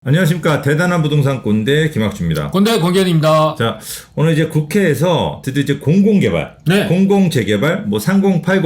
안녕하십니까. 대단한 부동산 꼰대 김학주입니다. 꼰대 권견입니다. 자, 오늘 이제 국회에서 드디어 이제 공공개발, 네. 공공재개발, 뭐 3080,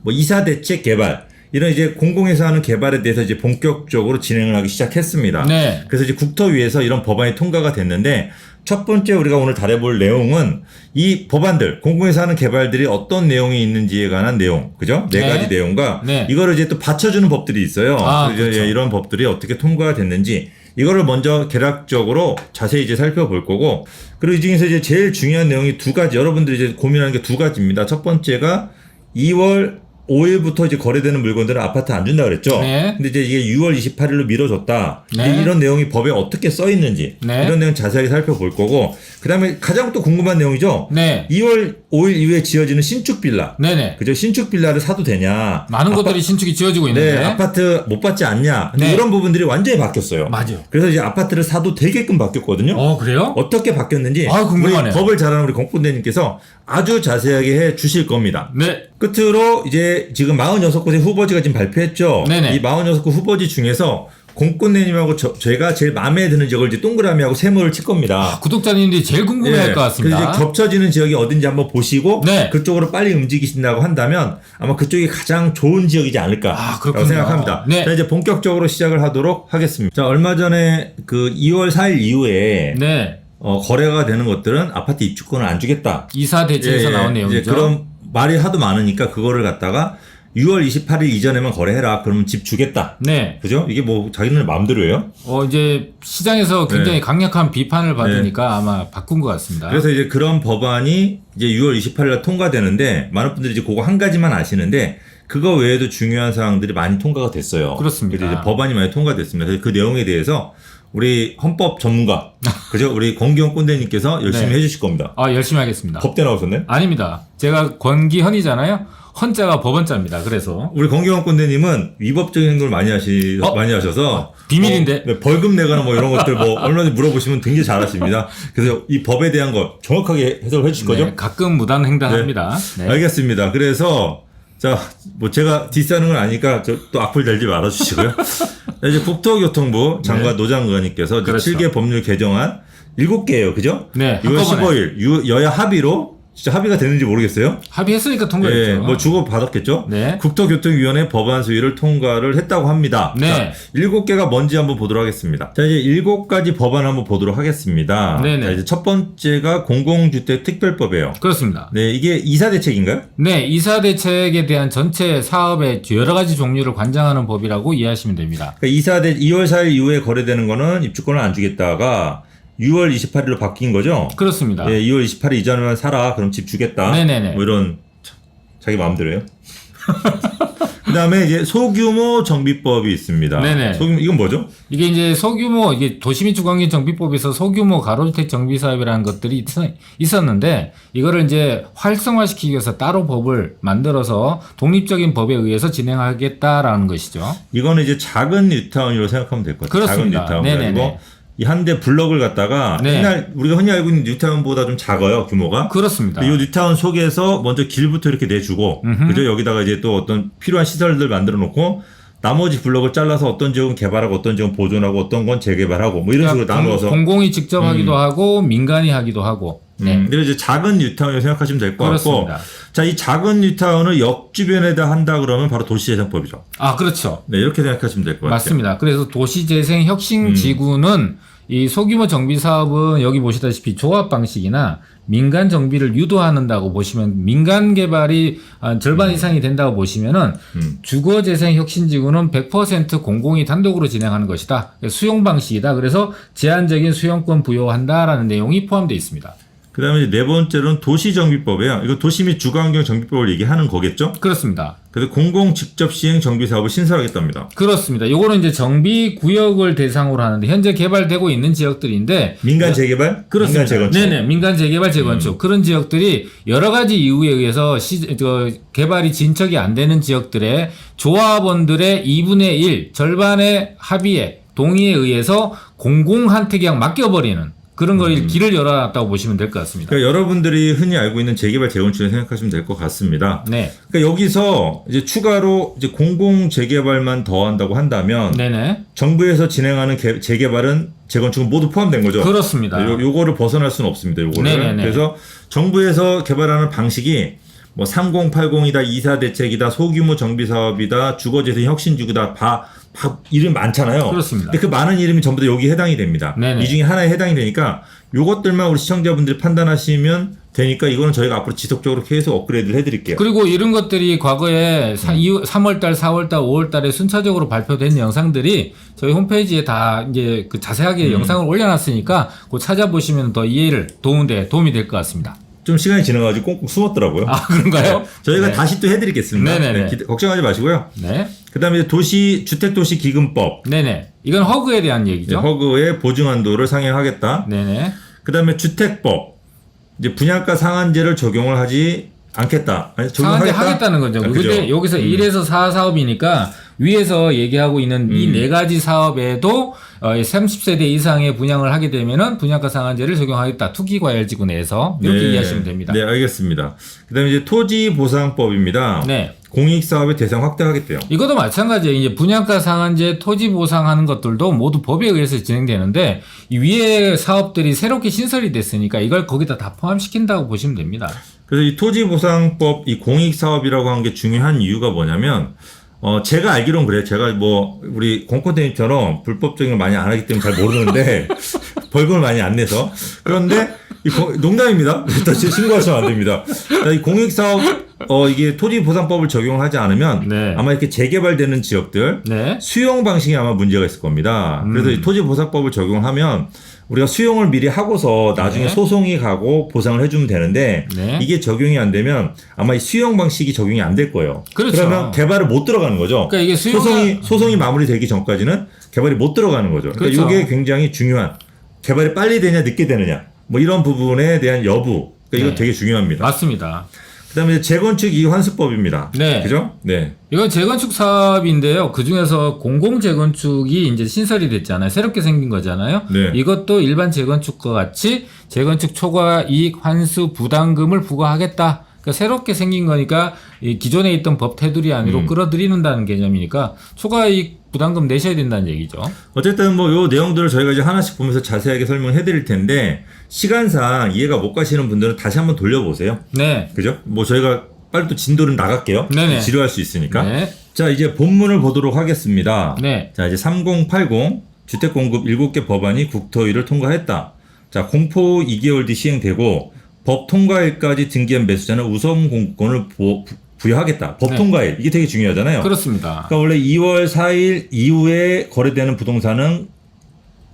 뭐 이사대책 개발, 이런 이제 공공에서 하는 개발에 대해서 이제 본격적으로 진행을 하기 시작했습니다. 네. 그래서 이제 국토위에서 이런 법안이 통과가 됐는데, 첫 번째 우리가 오늘 다뤄볼 내용은 이 법안들, 공공에서 하는 개발들이 어떤 내용이 있는지에 관한 내용, 그죠? 네 가지 내용과 이거를 이제 또 받쳐주는 법들이 있어요. 그렇죠. 이런 법들이 어떻게 통과가 됐는지 이거를 먼저 개략적으로 자세히 이제 살펴볼 거고, 그리고 이 중에서 이제 제일 중요한 내용이 두 가지, 여러분들이 이제 고민하는 게 두 가지입니다. 첫 번째가 2월 5일부터 이제 거래되는 물건들은 아파트 안 준다 그랬죠. 네. 근데 이제 이게 6월 28일로 미뤄졌다. 네. 이런 내용이 법에 어떻게 써 있는지 이런 내용 자세하게 살펴볼 거고, 그다음에 가장 또 궁금한 내용이죠. 2월 5일 이후에 지어지는 신축 빌라. 네네. 그죠? 신축 빌라를 사도 되냐? 많은 것들이 신축이 지어지고 있는데. 네, 아파트 못 받지 않냐? 근데 이런 부분들이 완전히 바뀌었어요. 맞아요. 그래서 이제 아파트를 사도 되게끔 바뀌었거든요. 그래요? 어떻게 바뀌었는지 궁금하네요. 우리 법을 잘 아는 우리 공군대님께서 아주 자세하게 해 주실 겁니다. 네. 끝으로 이제 지금 46곳의 후보지가 지금 발표했죠. 네네. 이 46곳 후보지 중에서 공군대님하고 제가 제일 마음에 드는 지역을 이제 동그라미하고 세모를 칠 겁니다. 구독자님들이 제일 궁금해할 것 같습니다. 그래서 이제 겹쳐지는 지역이 어딘지 한번 보시고 네. 그쪽으로 빨리 움직이신다고 한다면 아마 그쪽이 가장 좋은 지역이지 않을까라고 생각합니다. 네. 자, 이제 본격적으로 시작을 하도록 하겠습니다. 자, 얼마 전에 그 2월 4일 이후에 거래가 되는 것들은 아파트 입주권을 안 주겠다. 이사 대책에서 나온 내용이죠. 그런 말이 하도 많으니까 그거를 갖다가 6월 28일 이전에만 거래해라. 그러면 집 주겠다. 네. 그죠? 이게 뭐 자기네 마음대로예요? 이제 시장에서 굉장히 강력한 비판을 받으니까 아마 바꾼 것 같습니다. 그래서 이제 그런 법안이 이제 6월 28일에 통과되는데, 많은 분들이 이제 그거 한 가지만 아시는데 그거 외에도 중요한 사항들이 많이 통과가 됐어요. 그렇습니다. 그래서 이제 법안이 많이 통과됐습니다. 그래서 그 내용에 대해서 우리 헌법 전문가, 그죠? 우리 권기현 꼰대님께서 열심히 해주실 겁니다. 열심히 하겠습니다. 법대 나오셨네? 아닙니다. 제가 권기현이잖아요. 헌자가 법원자입니다. 그래서 우리 권기현 꼰대님은 위법적인 행동을 많이 하셔서 비밀인데 벌금 내거나 뭐 이런 것들 뭐 얼마든지 물어보시면 굉장히 잘하십니다. 그래서 이 법에 대한 거 정확하게 해석을 해주실 거죠? 가끔 무단 횡단합니다. 알겠습니다. 그래서 자, 뭐 제가 디스하는 건 아니까 또 악플 달지 말아주시고요. 이제 국토교통부 장관 노장관님께서 그렇죠. 7개 법률 개정안 7개예요, 그죠? 네. 6월 15일 여야 합의로, 진짜 합의가 됐는지 모르겠어요. 합의했으니까 통과했죠. 뭐 주고 받았겠죠. 네. 국토교통위원회 법안 수위를 통과를 했다고 합니다. 네. 자, 7개가 뭔지 한번 보도록 하겠습니다. 자, 이제 7가지 법안 한번 보도록 하겠습니다. 네네. 자, 이제 첫 번째가 공공주택 특별법이에요. 그렇습니다. 네, 이게 이사대책인가요? 네, 이사대책에 대한 전체 사업의 여러 가지 종류를 관장하는 법이라고 이해하시면 됩니다. 그러니까 2월 4일 이후에 거래되는 거는 입주권을 안 주겠다가 6월 28일로 바뀐 거죠? 그렇습니다. 2월 28일 이전에만 사라. 그럼 집 주겠다. 네네네. 뭐 이런 자기 마음대로예요. 그 다음에 이제 소규모 정비법이 있습니다. 네네. 이건 뭐죠? 이게 이제 이게 도시민주관계 정비법에서 소규모 가로주택 정비 사업이라는 것들이 있었는데, 이거를 이제 활성화시키기 위해서 따로 법을 만들어서 독립적인 법에 의해서 진행하겠다라는 것이죠. 이거는 이제 작은 뉴타운으로 생각하면 될 것 같아요. 그렇습니다. 작은 뉴타운. 그리고 이 한 대 블럭을 갖다가 옛날 우리가 흔히 알고 있는 뉴타운보다 좀 작아요, 규모가. 그렇습니다. 이 뉴타운 속에서 먼저 길부터 이렇게 내주고, 그죠? 여기다가 이제 또 어떤 필요한 시설들 만들어 놓고, 나머지 블럭을 잘라서 어떤 지역은 개발하고 어떤 지역은 보존하고 어떤 건 재개발하고 뭐 이런 식으로 나눠서 공공이 직접 하기도 하고 민간이 하기도 하고. 그래서 이제 작은 뉴타운이라고 생각하시면 될 것 같고, 자, 이 작은 뉴타운을 역 주변에다 한다 그러면 바로 도시재생법이죠. 그렇죠. 네, 이렇게 생각하시면 될 것 같아요. 맞습니다. 그래서 도시재생혁신지구는 이 소규모 정비 사업은 여기 보시다시피 조합 방식이나 민간 정비를 유도한다고 보시면, 민간 개발이 절반 이상이 된다고 보시면은 주거재생혁신지구는 100% 공공이 단독으로 진행하는 것이다. 수용 방식이다. 그래서 제한적인 수용권 부여한다라는 내용이 포함되어 있습니다. 그 다음에 네 번째로는 도시정비법이에요. 이거 도시 및 주거환경 정비법을 얘기하는 거겠죠? 그렇습니다. 그래서 공공 직접 시행 정비 사업을 신설하겠답니다. 그렇습니다. 요거는 이제 정비 구역을 대상으로 하는데, 현재 개발되고 있는 지역들인데 민간 재개발? 그렇습니다. 민간 재건축. 네네, 민간 재개발 재건축 그런 지역들이 여러 가지 이유에 의해서 개발이 진척이 안 되는 지역들의 조합원들의 2분의 1 절반의 합의에 동의에 의해서 공공한테 그냥 맡겨버리는 그런 걸 길을 열어놨다고 보시면 될 것 같습니다. 그러니까 여러분들이 흔히 알고 있는 재개발 재건축을 생각하시면 될 것 같습니다. 네. 그러니까 여기서 이제 추가로 이제 공공 재개발만 더한다고 한다면 네네. 정부에서 진행하는 재개발은 재건축은 모두 포함된 거죠. 그렇습니다. 요거를 벗어날 수는 없습니다. 요거를. 네네네. 그래서 정부에서 개발하는 방식이 뭐 3080이다, 2사 대책이다, 소규모 정비 사업이다, 주거재생 혁신지구다, 이름 많잖아요. 그렇습니다. 근데 그 많은 이름이 전부 다 여기 해당이 됩니다. 네네. 이 중에 하나에 해당이 되니까 요것들만 우리 시청자분들이 판단하시면 되니까 이거는 저희가 앞으로 지속적으로 계속 업그레이드를 해드릴게요. 그리고 이런 것들이 과거에 3월달, 4월달, 5월달에 순차적으로 발표된 영상들이 저희 홈페이지에 다 이제 그 자세하게 영상을 올려놨으니까 그거 찾아보시면 더 이해를 도움이 될 것 같습니다. 좀 시간이 지나가지고 꽁꽁 숨었더라고요. 아, 그런가요? 네. 저희가 네. 다시 또 해드리겠습니다. 네네네. 네, 걱정하지 마시고요. 네. 그 다음에 주택도시기금법. 네네. 이건 허그에 대한 얘기죠. 허그의 보증한도를 상향하겠다. 네네. 그 다음에 주택법. 이제 분양가 상한제를 적용을 하지 않겠다. 아니, 상한제 하겠다는 거죠. 그죠? 근데 여기서 1에서 4 사업이니까 위에서 얘기하고 있는 이 네 가지 사업에도 30세대 이상의 분양을 하게 되면은 분양가 상한제를 적용하겠다. 투기과열지구 내에서 이렇게 네. 이해하시면 됩니다. 네, 알겠습니다. 그 다음에 이제 토지보상법입니다. 네. 공익사업의 대상 확대하겠대요. 이것도 마찬가지예요. 이제 분양가 상한제, 토지 보상하는 것들도 모두 법에 의해서 진행되는데 이 위에 사업들이 새롭게 신설이 됐으니까 이걸 거기다 다 포함시킨다고 보시면 됩니다. 그래서 이 토지보상법, 이 공익사업이라고 한 게 중요한 이유가 뭐냐면, 제가 알기로는 그래요. 제가 뭐, 우리 공콘테이처럼 불법적인 걸 많이 안 하기 때문에 잘 모르는데, 벌금을 많이 안 내서. 그런데, 농담입니다. 다시 신고하시면 안 됩니다. 이 공익사업, 이게 토지보상법을 적용하지 않으면, 네. 아마 이렇게 재개발되는 지역들, 네. 수용 방식에 아마 문제가 있을 겁니다. 그래서 이 토지보상법을 적용하면, 우리가 수용을 미리 하고서 나중에 네. 소송이 가고 보상을 해주면 되는데 네. 이게 적용이 안 되면 아마 이 수용 방식이 적용이 안 될 거예요. 그렇죠. 그러면 개발을 못 들어가는 거죠. 그러니까 이게 소송이 마무리되기 전까지는 개발이 못 들어가는 거죠. 그러니까 그렇죠. 이게 굉장히 중요한 개발이 빨리 되냐 늦게 되느냐 뭐 이런 부분에 대한 여부. 그러니까 이거 네. 되게 중요합니다. 맞습니다. 그다음에 재건축 이익환수법입니다. 네. 그죠? 네. 이건 재건축 사업인데요. 그 중에서 공공 재건축이 이제 신설이 됐잖아요. 새롭게 생긴 거잖아요. 네. 이것도 일반 재건축과 같이 재건축 초과 이익 환수 부담금을 부과하겠다. 그러니까 새롭게 생긴 거니까 이 기존에 있던 법 테두리 안으로 끌어들이는다는 개념이니까 초과 이익 부담금 내셔야 된다는 얘기죠. 어쨌든 뭐 요 내용들을 저희가 이제 하나씩 보면서 자세하게 설명해 드릴 텐데 시간상 이해가 못 가시는 분들은 다시 한번 돌려보세요. 네. 그죠? 뭐 저희가 빨리 또 진도를 나갈게요. 네네. 지루할 수 있으니까. 네. 자, 이제 본문을 보도록 하겠습니다. 네. 자, 이제 3080 주택공급 7개 법안이 국토위를 통과했다. 자, 공포 2개월 뒤 시행되고 법 통과일까지 등기한 매수자는 우선 공급권을 부여하겠다. 법 네. 통과일. 이게 되게 중요하잖아요. 그렇습니다. 그러니까 원래 2월 4일 이후에 거래되는 부동산은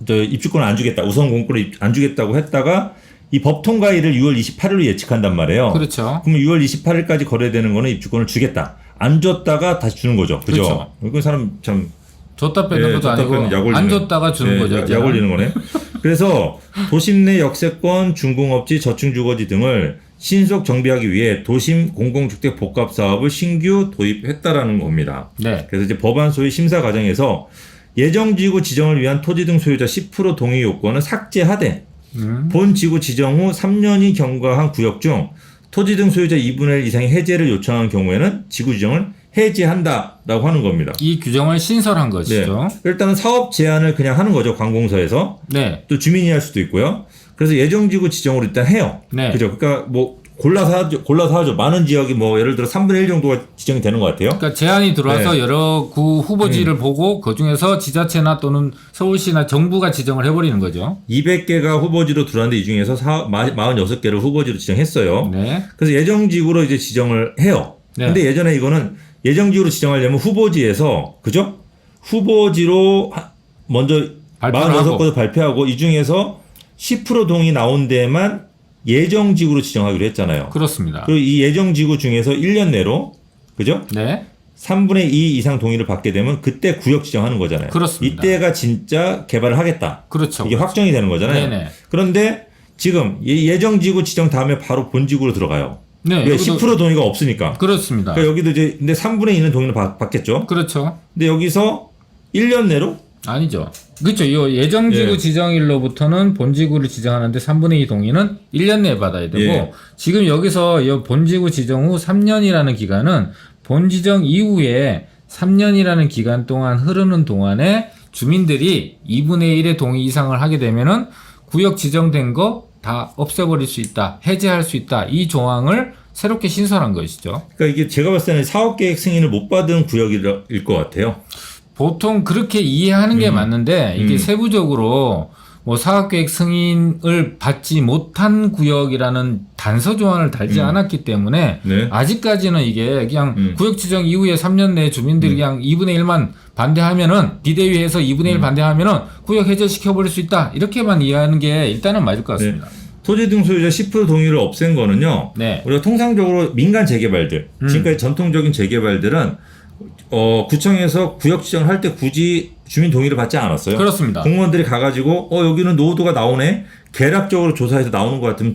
입주권을 안 주겠다. 우선 공급권을 안 주겠다고 했다가 이 법 통과일을 6월 28일로 예측한단 말이에요. 그렇죠. 그럼 6월 28일까지 거래되는 거는 입주권을 주겠다. 안 줬다가 다시 주는 거죠. 그죠? 그렇죠. 이건 사람 참 줬다 뺏는 것도 줬다 아니고 뺏는 약 올리는. 안 줬다가 주는 거죠. 약 올리는 거네. 그래서 도심 내 역세권, 중공업지, 저층주거지 등을 신속 정비하기 위해 도심 공공주택 복합 사업을 신규 도입했다라는 겁니다. 네. 그래서 이제 법안 소위 심사 과정에서 예정지구 지정을 위한 토지 등 소유자 10% 동의 요건은 삭제하되 본 지구 지정 후 3년이 경과한 구역 중 토지 등 소유자 2분의 1 이상의 해제를 요청한 경우에는 지구 지정을 해제한다라고 하는 겁니다. 이 규정을 신설한 것이죠. 네. 일단은 사업 제한을 그냥 하는 거죠. 관공서에서. 네. 또 주민이 할 수도 있고요. 그래서 예정지구 지정으로 일단 해요. 네. 그죠? 그러니까 뭐 골라서 하죠. 많은 지역이 뭐 예를 들어 3분의 1 정도가 지정이 되는 것 같아요. 그러니까 제안이 들어와서 네. 여러 구 후보지를 보고 그 중에서 지자체나 또는 서울시나 정부가 지정을 해버리는 거죠. 200개가 후보지로 들어왔는데 이 중에서 46개를 후보지로 지정했어요. 네. 그래서 예정지구로 이제 지정을 해요. 네. 근데 예전에 이거는 예정지구로 지정하려면 후보지에서 그죠? 후보지로 먼저 발표를 하고. 46곳을 발표하고 이 중에서 10% 동의 나온 데만 예정지구로 지정하기로 했잖아요. 그렇습니다. 그리고 이 예정지구 중에서 1년 내로 그죠? 네. 3분의 2 이상 동의를 받게 되면 그때 구역 지정하는 거잖아요. 그렇습니다. 이때가 진짜 개발을 하겠다. 그렇죠. 이게 확정이 되는 거잖아요. 네네. 그런데 지금 예정지구 지정 다음에 바로 본지구로 들어가요. 네. 왜? 여기도 10% 동의가 없으니까. 그렇습니다. 그러니까 여기도 이제 근데 3분의 2는 동의를 받겠죠. 그렇죠. 근데 여기서 1년 내로 아니죠. 그렇죠. 이 예정지구 예. 지정일로부터는 본지구를 지정하는데 3분의 2 동의는 1년 내에 받아야 되고 예. 지금 여기서 이 본지구 지정 후 3년이라는 기간은 본지정 이후에 3년이라는 기간 동안 흐르는 동안에 주민들이 2분의 1의 동의 이상을 하게 되면은 구역 지정된 거 다 없애버릴 수 있다, 해제할 수 있다, 이 조항을 새롭게 신설한 것이죠. 그러니까 이게 제가 봤을 때는 사업계획 승인을 못 받은 구역일 것 같아요. 보통 그렇게 이해하는 게 맞는데 이게 세부적으로 뭐 사업계획 승인을 받지 못한 구역이라는 단서 조항을 달지 않았기 때문에 네. 아직까지는 이게 그냥 구역 지정 이후에 3년 내에 주민들이 그냥 2분의 1만 반대하면은 비대위에서 2분의 1 반대하면은 구역 해제시켜버릴 수 있다 이렇게만 이해하는 게 일단은 맞을 것 같습니다. 네. 토지 등 소유자 10% 동의를 없앤 거는요. 네. 우리가 통상적으로 민간 재개발들, 지금까지 전통적인 재개발들은 구청에서 구역 지정을 할 때 굳이 주민 동의를 받지 않았어요. 그렇습니다. 공무원들이 가가지고 여기는 노후도가 나오네. 계략적으로 조사해서 나오는 것 같으면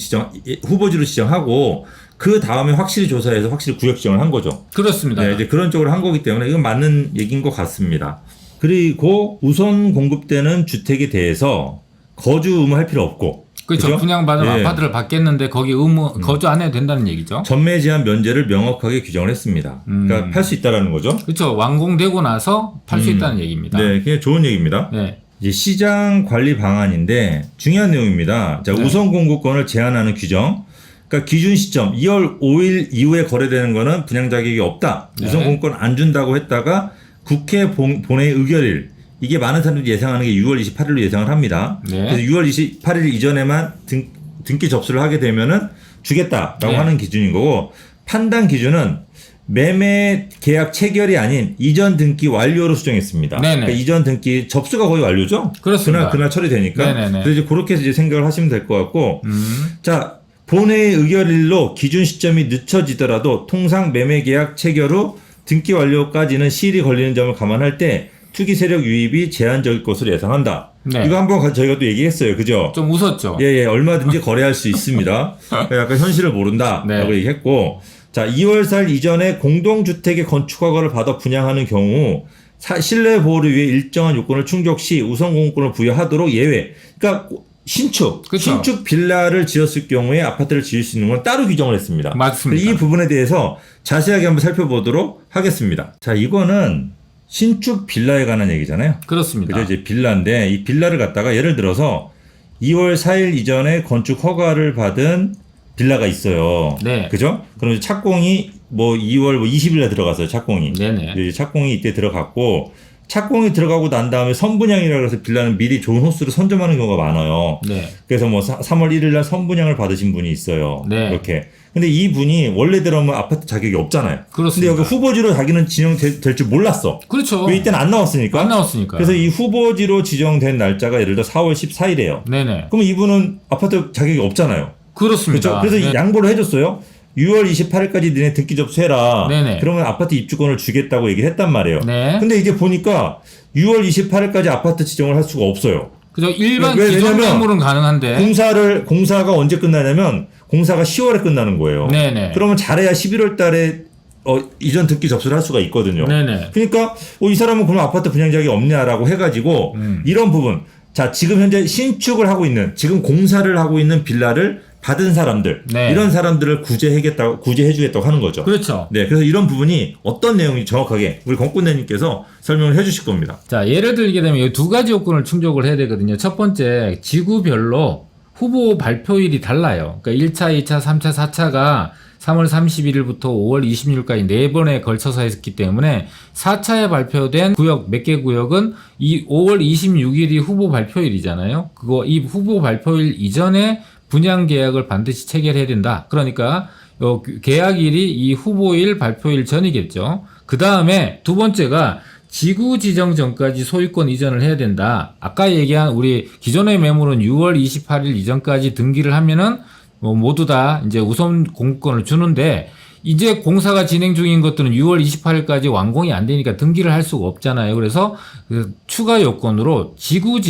후보지로 지정하고 그 다음에 확실히 조사해서 확실히 구역 지정을 한 거죠. 그렇습니다. 네, 이제 그런 쪽으로 한 거기 때문에 이건 맞는 얘기인 것 같습니다. 그리고 우선 공급되는 주택에 대해서 거주 의무할 필요 없고. 그렇죠. 그죠? 분양받은 예. 아파트를 받겠는데 거기 거주 안 해도 된다는 얘기죠. 전매 제한 면제를 명확하게 규정을 했습니다. 그러니까 팔 수 있다라는 거죠. 그렇죠. 완공되고 나서 팔 수 있다는 얘기입니다. 네, 그냥 좋은 얘기입니다. 네. 이제 시장 관리 방안인데 중요한 내용입니다. 자, 네. 우선 공급권을 제한하는 규정. 그러니까 기준 시점 2월 5일 이후에 거래되는 거는 분양 자격이 없다. 네. 우선 공급권 안 준다고 했다가 국회 본회의 의결일 이게 많은 사람들이 예상하는 게 6월 28일로 예상을 합니다. 네. 그래서 6월 28일 이전에만 등기 접수를 하게 되면은 주겠다라고 네. 하는 기준인 거고 판단 기준은 매매 계약 체결이 아닌 이전 등기 완료로 수정했습니다. 네네. 그러니까 이전 등기 접수가 거의 완료죠. 그렇습니다. 그날 처리되니까. 네네네. 그래서 이제 그렇게 이제 생각을 하시면 될 것 같고. 자, 본회의 의결일로 기준 시점이 늦춰지더라도 통상 매매 계약 체결 후 등기 완료까지는 시일이 걸리는 점을 감안할 때 투기 세력 유입이 제한적일 것으로 예상한다. 네. 이거 한번 저희가 또 얘기했어요. 그죠? 좀 웃었죠. 예, 얼마든지 거래할 수 있습니다. 약간 현실을 모른다라고 네. 얘기했고, 자, 2월 4일 이전에 공동주택의 건축 허가를 받아 분양하는 경우 실내 보호를 위해 일정한 요건을 충족 시 우선 공급권을 부여하도록 예외. 그러니까 신축 빌라를 지었을 경우에 아파트를 지을 수 있는 건 따로 규정을 했습니다. 맞습니다. 이 부분에 대해서 자세하게 한번 살펴보도록 하겠습니다. 자, 이거는 신축 빌라에 관한 얘기잖아요. 그렇습니다. 그죠? 이제 빌라인데 이 빌라를 갖다가 예를 들어서 2월 4일 이전에 건축 허가를 받은 빌라가 있어요. 네. 그죠? 그럼 착공이 뭐 2월 20일에 들어갔어요. 착공이. 네네. 이제 착공이 이때 들어갔고 착공이 들어가고 난 다음에 선분양이라고 해서 빌라는 미리 좋은 호수를 선점하는 경우가 많아요. 네. 그래서 뭐 3월 1일 날 선분양을 받으신 분이 있어요. 네. 이렇게. 근데 이 분이 원래대로면 아파트 자격이 없잖아요. 그렇습니다. 근데 여기 후보지로 자기는 지정될 줄 몰랐어. 그렇죠. 왜 이때는 안 나왔으니까. 안 나왔으니까. 그래서 이 후보지로 지정된 날짜가 예를 들어 4월 14일이에요. 네네. 그럼 이분은 아파트 자격이 없잖아요. 그렇습니다. 그렇죠? 그래서 네. 양보를 해줬어요. 6월 28일까지 너네 등기 접수해라. 네네. 그러면 아파트 입주권을 주겠다고 얘기를 했단 말이에요. 네. 근데 이게 보니까 6월 28일까지 아파트 지정을 할 수가 없어요. 그죠. 일반 왜- 기존 왜냐면 매물은 가능한데. 공사가 언제 끝나냐면 공사가 10월에 끝나는 거예요. 네네. 그러면 잘해야 11월 달에 이전 등기 접수를 할 수가 있거든요. 네네. 그러니까 이 사람은 그럼 아파트 분양 자격이 없냐라고 해가지고 이런 부분 자 지금 현재 신축을 하고 있는 지금 공사를 하고 있는 빌라를 받은 사람들 네. 이런 사람들을 구제해주겠다고 하는 거죠. 그렇죠. 네, 그래서 이런 부분이 어떤 내용인지 정확하게 우리 권군대님께서 설명을 해주실 겁니다. 자, 예를 들게 되면 이 두 가지 요건을 충족을 해야 되거든요. 첫 번째, 지구별로 후보 발표일이 달라요. 그러니까 1차, 2차, 3차, 4차가 3월 31일부터 5월 26일까지 4번에 걸쳐서 했기 때문에 4차에 발표된 구역 몇 개 구역은 이 5월 26일이 후보 발표일이잖아요. 이 후보 발표일 이전에 분양 계약을 반드시 체결해야 된다. 그러니까 계약일이 이 후보일 발표일 전이겠죠. 그 다음에 두 번째가 지구 지정 전까지 소유권 이전을 해야 된다. 아까 얘기한 우리 기존의 매물은 6월 28일 이전까지 등기를 하면은 모두 다 이제 우선 공급권을 주는데 이제 공사가 진행 중인 것들은 6월 28일까지 완공이 안 되니까 등기를 할 수가 없잖아요. 그래서 그 추가 요건으로 지구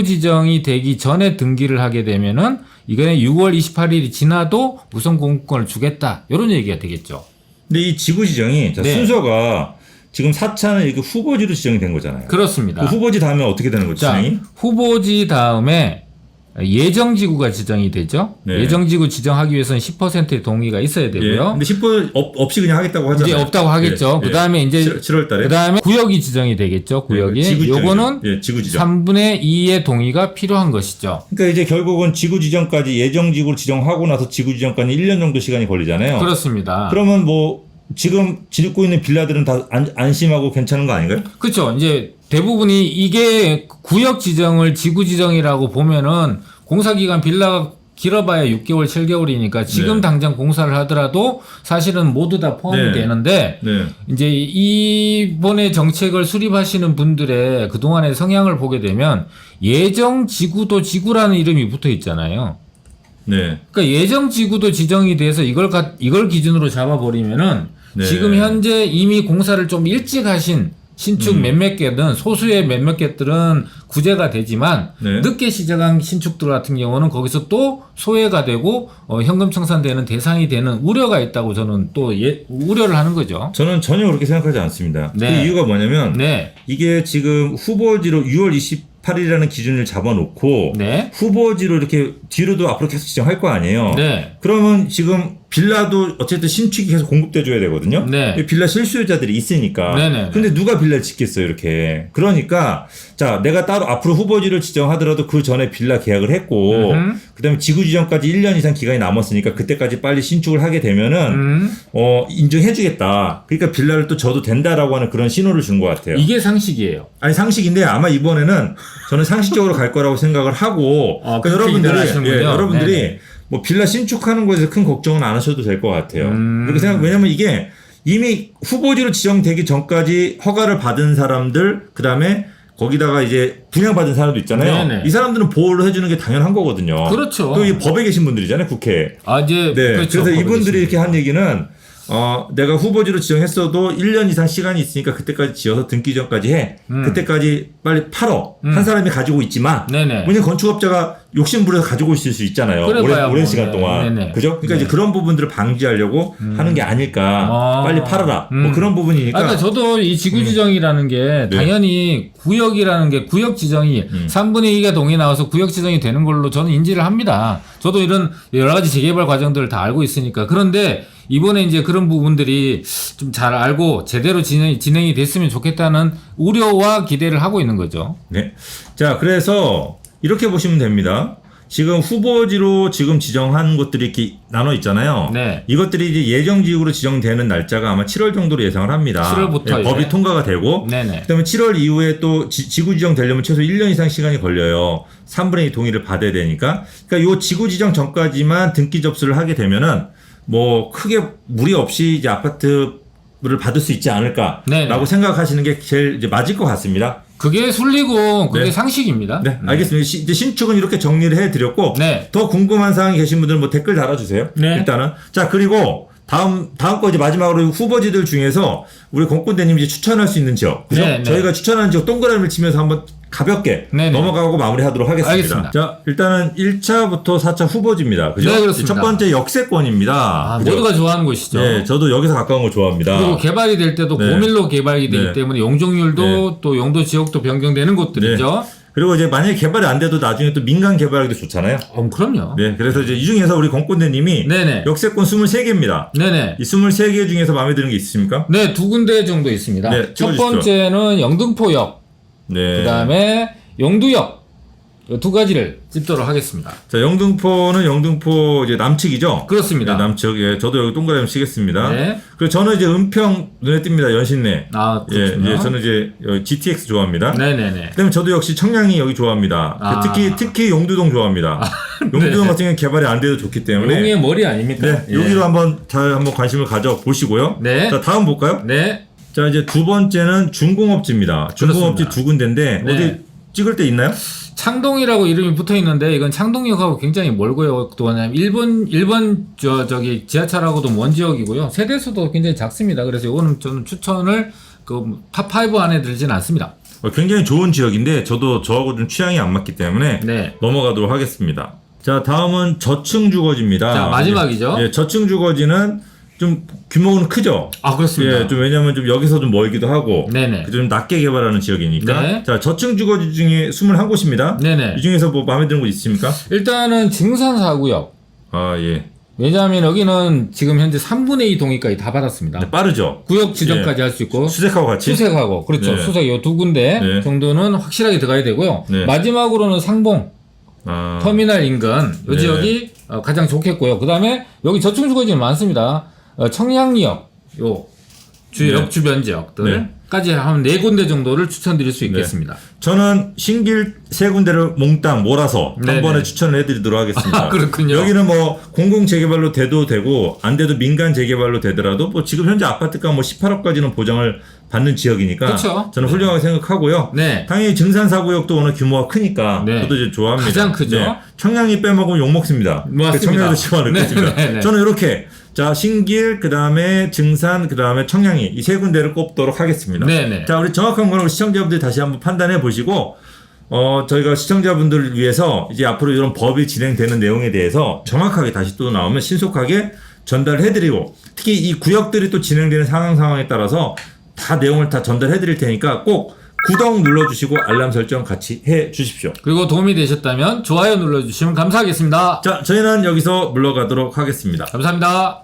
지정이 되기 전에 등기를 하게 되면은 이거는 6월 28일이 지나도 우선 공급권을 주겠다. 이런 얘기가 되겠죠. 근데 이 지구 지정이 네. 순서가 지금 4차는 이렇게 후보지로 지정이 된 거잖아요. 그렇습니다. 그 후보지 다음에 어떻게 되는 거죠? 자, 지정이? 후보지 다음에 예정지구가 지정이 되죠. 네. 예정지구 지정하기 위해서는 10%의 동의가 있어야 예. 되고요. 근데 10% 없이 그냥 하겠다고 하잖아요. 이제 없다고 하겠죠. 예. 그다음에 이제 7월 달에. 그다음에 구역이 지정이 되겠죠. 구역이. 지구 지정이죠. 요거는 예, 지구 지정. 3분의 2의 동의가 필요한 것이죠. 그러니까 이제 결국은 지구 지정까지 예정 지구를 지정하고 나서 지구 지정까지 1년 정도 시간이 걸리잖아요. 그렇습니다. 그러면 뭐 지금 짓고 있는 빌라들은 다 안심하고 괜찮은 거 아닌가요? 그렇죠. 이제 대부분이 이게 구역 지정을 지구 지정이라고 보면은 공사 기간 빌라가 길어봐야 6개월, 7개월이니까 지금 네. 당장 공사를 하더라도 사실은 모두 다 포함이 네. 되는데 네. 이제 이번에 정책을 수립하시는 분들의 그동안의 성향을 보게 되면 예정 지구도 지구라는 이름이 붙어 있잖아요. 네. 그러니까 예정 지구도 지정이 돼서 이걸 기준으로 잡아버리면은 네. 지금 현재 이미 공사를 좀 일찍 하신 신축 몇몇 개는 소수의 몇몇 개들은 구제가 되지만 네. 늦게 시작한 신축들 같은 경우는 거기서 또 소외가 되고 현금 청산되는 대상이 되는 우려가 있다고 저는 또 우려를 하는 거죠. 저는 전혀 그렇게 생각하지 않습니다. 네. 그 이유가 뭐냐면 네. 이게 지금 후보지로 6월 28일이라는 기준을 잡아놓고 네. 후보지로 이렇게 뒤로도 앞으로 계속 지정할 거 아니에요. 네. 그러면 지금 빌라도 어쨌든 신축이 계속 공급돼줘야 되거든요. 네. 빌라 실수요자들이 있으니까. 네네. 근데 누가 빌라를 짓겠어요, 이렇게. 그러니까 자, 내가 따로 앞으로 후보지를 지정하더라도 그 전에 빌라 계약을 했고, 그다음에 지구 지정까지 1년 이상 기간이 남았으니까 그때까지 빨리 신축을 하게 되면은 인정해주겠다. 그러니까 빌라를 또 줘도 된다라고 하는 그런 신호를 준 것 같아요. 이게 상식이에요. 아니 상식인데 아마 이번에는 저는 상식적으로 갈 거라고 생각을 하고 그렇게 인정하시는군요. 여러분들이 네네. 뭐 빌라 신축하는 것에 큰 걱정은 안 하셔도 될 것 같아요. 그렇게 생각 왜냐면 이게 이미 후보지로 지정되기 전까지 허가를 받은 사람들 그다음에 거기다가 이제 분양받은 사람도 있잖아요. 네네. 이 사람들은 보호를 해주는 게 당연한 거거든요. 그렇죠. 또 이 법에 계신 분들이잖아요, 국회에. 이제 네. 그렇죠. 그래서 이분들이 이렇게 한 얘기는 내가 후보지로 지정했어도 1년 이상 시간이 있으니까 그때까지 지어서 등기 전까지 해. 그때까지 빨리 팔어. 한 사람이 가지고 있지만. 네네. 왜냐면 건축업자가 욕심부려서 가지고 있을 수 있잖아요. 그래봐야 오랜 뭐, 시간 네. 동안. 네네. 그죠? 그러니까 네. 이제 그런 부분들을 방지하려고 하는 게 아닐까. 빨리 팔아라. 뭐 그런 부분이니까. 그러니까 저도 이 지구 지정이라는 게 당연히 구역이라는 게 구역 지정이 3분의 2가 동의 나와서 구역 지정이 되는 걸로 저는 인지를 합니다. 저도 이런 여러 가지 재개발 과정들을 다 알고 있으니까. 그런데 이번에 이제 그런 부분들이 좀 잘 알고 제대로 진행이 됐으면 좋겠다는 우려와 기대를 하고 있는 거죠. 네. 자, 그래서 이렇게 보시면 됩니다. 지금 후보지로 지금 지정한 것들이 이렇게 나눠 있잖아요. 네. 이것들이 이제 예정지구로 지정되는 날짜가 아마 7월 정도로 예상을 합니다. 7월부터 예, 법이 통과가 되고. 네네. 그다음에 7월 이후에 또 지구 지정되려면 최소 1년 이상 시간이 걸려요. 3분의 2 동의를 받아야 되니까. 그러니까 요 지구 지정 전까지만 등기 접수를 하게 되면은 뭐 크게 무리 없이 이제 아파트를 받을 수 있지 않을까라고 네네. 생각하시는 게 제일 이제 맞을 것 같습니다. 그게 순리고 그게 네. 상식입니다. 네, 알겠습니다. 이제 신축은 이렇게 정리를 해드렸고, 네. 더 궁금한 사항이 계신 분들은 뭐 댓글 달아주세요. 네. 일단은. 자, 그리고 다음 거 이제 마지막으로 후보지들 중에서 우리 공군대님 이제 추천할 수 있는 지역. 그죠? 네, 네. 저희가 추천하는 지역 동그라미를 치면서 한번 가볍게 네, 네. 넘어가고 마무리하도록 하겠습니다. 알겠습니다. 자, 일단은 1차부터 4차 후보지입니다. 그죠? 네, 그렇습니다. 첫 번째 역세권입니다. 그죠? 모두가 좋아하는 곳이죠. 네, 저도 여기서 가까운 거 좋아합니다. 그리고 개발이 될 때도 네. 고밀로 개발이 되기 네. 때문에 용적률도 또 용도 지역도 변경되는 곳들이죠. 그리고 이제 만약에 개발이 안 돼도 나중에 또 민간 개발하기도 좋잖아요. 그럼요. 네, 그래서 이제 이 중에서 우리 공군대님이 네네. 역세권 23개입니다. 네네. 이 23개 중에서 마음에 드는 게 있으십니까? 네, 두 군데 정도 있습니다. 네, 첫 찍어주십시오. 번째는 영등포역, 네. 그 다음에 용두역, 이두 가지를 찝도록 하겠습니다. 자, 영등포는 영등포 이제 남측이죠? 그렇습니다. 네, 남측. 예, 저도 여기 동그라미 치겠습니다. 네. 그리고 저는 이제 은평 눈에 띕니다. 연신내. 예, 그렇군요. 저는 이제 GTX 좋아합니다. 네네네. 그다음에 저도 역시 청량리 여기 좋아합니다. 특히 용두동 좋아합니다. 용두동 네. 같은 경우는 개발이 안 돼도 좋기 때문에. 용의 머리 아닙니까? 네, 예. 여기로 한번 관심을 가져 보시고요. 네. 자, 다음 볼까요? 네. 자, 이제 두 번째는 중공업지입니다. 중공업지 그렇습니다. 두 군데인데 네. 어디 찍을 데 있나요? 창동이라고 이름이 붙어 있는데 이건 창동역하고 굉장히 멀고요. 또 뭐냐면 일본 저기 지하철하고도 먼 지역이고요. 세대수도 굉장히 작습니다. 그래서 이거는 저는 추천을 탑5 안에 들지는 않습니다. 굉장히 좋은 지역인데 저하고 좀 취향이 안 맞기 때문에 네. 넘어가도록 하겠습니다. 자, 다음은 저층 주거지입니다. 자, 마지막이죠. 예, 저층 주거지는 좀 규모는 크죠. 아, 그렇습니다. 예, 좀 왜냐하면 좀 여기서 좀 멀기도 하고, 네네. 좀 낮게 개발하는 지역이니까. 네. 자, 저층 주거지 중에 21곳입니다. 네네. 이 중에서 뭐 마음에 드는 곳 있습니까? 일단은 증산 4구역. 아, 예. 왜냐하면 여기는 지금 현재 3분의 2 동의까지 다 받았습니다. 네, 빠르죠. 구역 지정까지 할 수 있고 수색하고 같이. 수색하고 그렇죠. 네. 수색 요 두 군데 네. 정도는 확실하게 들어가야 되고요. 네. 마지막으로는 상봉 아, 터미널 인근 요 네. 지역이 가장 좋겠고요. 그 다음에 여기 저층 주거지는 많습니다. 청량리역 요 네. 역 주변 지역들까지 한 4군데 정도를 추천드릴 수 있겠습니다. 저는 신길 3군데를 몽땅 몰아서 한 네네. 번에 추천을 해드리도록 하겠습니다. 아, 그렇군요. 여기는 뭐 공공 재개발로 돼도 되고 안 돼도 민간 재개발로 되더라도 뭐 지금 현재 아파트가 뭐 18억까지는 보장을 받는 지역이니까 그쵸. 저는 훌륭하게 생각하고요. 네. 당연히 증산사구역도 워낙 규모가 크니까 네. 저도 이제 좋아합니다. 가장 크죠. 청량리 빼먹으면 욕먹습니다. 맞습니다. 청량리도 집어넣을 네, 것입니다. 네, 네. 저는 이렇게 자 신길 그다음에 증산 그다음에 청량리 이 3군데를 꼽도록 하겠습니다. 네네. 자 우리 정확한 거는 시청자분들이 다시 한번 판단해 보시고 저희가 시청자분들을 위해서 이제 앞으로 이런 법이 진행되는 내용에 대해서 정확하게 다시 또 나오면 신속하게 전달해드리고 특히 이 구역들이 또 진행되는 상황에 따라서 다 내용을 다 전달해드릴 테니까 꼭 구독 눌러주시고 알람 설정 같이 해 주십시오. 그리고 도움이 되셨다면 좋아요 눌러주시면 감사하겠습니다. 자, 저희는 여기서 물러가도록 하겠습니다. 감사합니다.